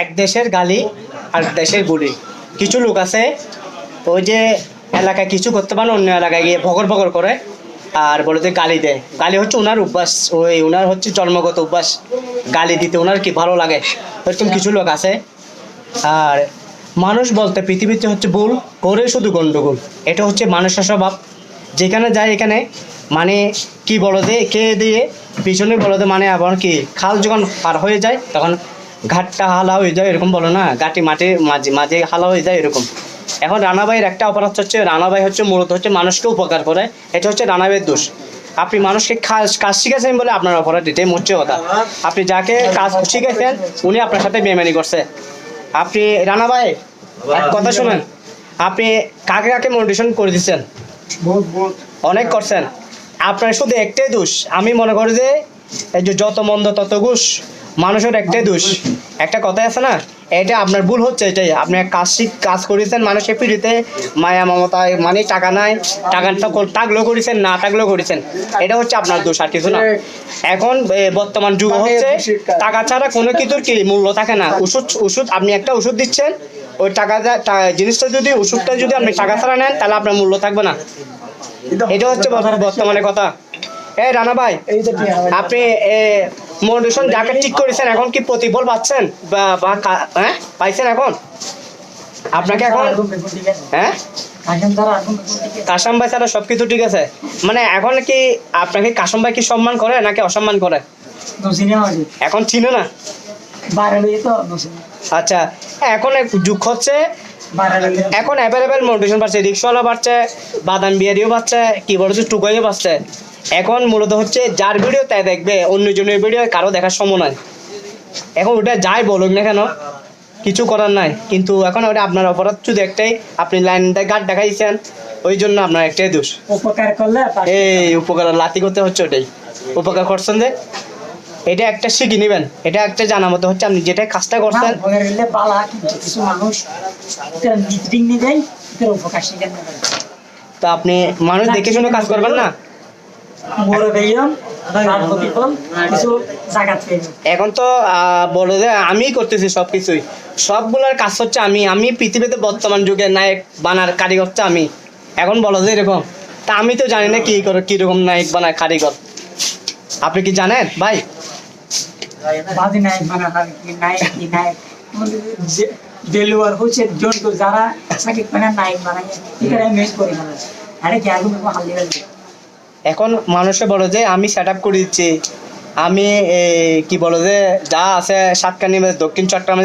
এক দেশের গালি আর দেশের গুলি। কিছু লোক আছে ওই যে এলাকায় কিছু করতে পারে অন্য এলাকায় গিয়ে ভগর ভগর করে আর বলে যে গালি দেয়। গালি হচ্ছে ওনার অভ্যাস, ওই ওনার হচ্ছে জন্মগত অভ্যাস গালি দিতে, ওনার কি ভালো লাগে। এরকম কিছু লোক আছে। আর মানুষ বলতে পৃথিবীতে হচ্ছে ভুল করে শুধু গন্ডগোল, এটা হচ্ছে মানুষের স্বভাব। যেখানে যায় এখানে মানে কি বলদে কে দিয়ে পিছনে বলদে, মানে আবার কি খাল যখন পার হয়ে যায় তখন ঘাটটা হালা হয়ে যায়, এরকম বলো না, ঘাটি মাটি মাঝে মাঝে হালা হয়ে যায় এরকম। এখন রানাভাইয়ের একটা অপরাধ হচ্ছে, রানাভাই হচ্ছে মূলত হচ্ছে মানুষকে উপকার করে, এটা হচ্ছে রানাভাইয়ের দোষ। আপনি মানুষকে কাজ শিখেছেন বলে আপনার অপরাধ, এটাই মুখ্য কথা। আপনি যাকে কাজ শিখেছেন উনি আপনার সাথে বেইমানি করছে। আপনি রানা ভাই এক কথা শুনেন, আপনি কাকে কাকে মোটিভেশন করে দিচ্ছেন, অনেক করছেন। আপনার শুধু একটাই দোষ, আমি মনে করি যে এই যে যত মন্দ তত ঘুষ, মানুষের একটাই দোষ। একটা কথাই আছে না, এটা আপনার ভুল হচ্ছে, এটাই আপনি কাজ করেছেন মানুষের পিড়িতে মায়া মমতায়, মানে টাকা নাই, টাকাটা থাকলেও করেছেন না থাকলেও করেছেন, এটা হচ্ছে আপনার দোষ আর কিছু না। এখন বর্তমান যুগ হচ্ছে টাকা ছাড়া কোনো কিছুর কি মূল্য থাকে না। ওষুধ আপনি একটা ওষুধ দিচ্ছেন, ওই জিনিসটা যদি ওষুধটা যদি আপনি টাকা ছাড়া নেন তাহলে আপনার মূল্য থাকবে না। এটা হচ্ছে বর্তমানে কথা। রানা ভাই, আপনি মোটিভেশন যাকে ঠিক করেছেন এখন কি প্রতিফল পাচ্ছেন বা হ্যাঁ পাইছেন এখন আপনাকে এখন? হ্যাঁ কাশাম ভাই ছাড়া সবকিছু ঠিক আছে, মানে এখন কি আপনাকে কাশাম ভাই কি সম্মান করে নাকি অসম্মান করে এখন চিনো না? আচ্ছা, এখন যুগ হচ্ছে এখন অ্যাভেলেবেল মোটিভেশন পাচ্ছে, রিক্সাওয়ালা পাচ্ছে, বাদাম বিহারিও পাচ্ছে, কি বলছে টুকাইও পাচ্ছে। এখন মূলত হচ্ছে যার ভিডিও তাই দেখবে, অন্যজনের ভিডিও কারো দেখার সময় নয়। এখন ওটা যাই বলুক না কেন কিছু করার নাই, কিন্তু এখন ওটা আপনার অপরাধ শুধু একটাই, আপনি লাইনটা গার্ড দেখাইছেন, ওই জন্য আপনার একটাই দোষ। উপকার করলে এই উপকার লাতি করতে হচ্ছে, ওটাই উপকার করছেন যে এটা একটা শিখে নেবেন, এটা একটা জানা মতো হচ্ছে আপনি যেটা কাজটা করছেন। তা আপনি মানুষ দেখে শুনে কাজ করবেন না। এখন তো বলো যে আমি করতেছি সবকিছুই, সবগুলোর কাজ হচ্ছে আমি পৃথিবীতে বর্তমান যুগে নায়ক বানার কারিগর হচ্ছে আমি। এখন বলো যে এরকম, তা আমি তো জানি না কিরকম নায়ক বানার কারিগর, আপনি কি জানেন ভাই? এখন মানুষে বলো যে আমি সেট আপ করে দিচ্ছি, আমি কি বলো যে যা আছে সাতকানি দক্ষিণ চট্টগ্রামে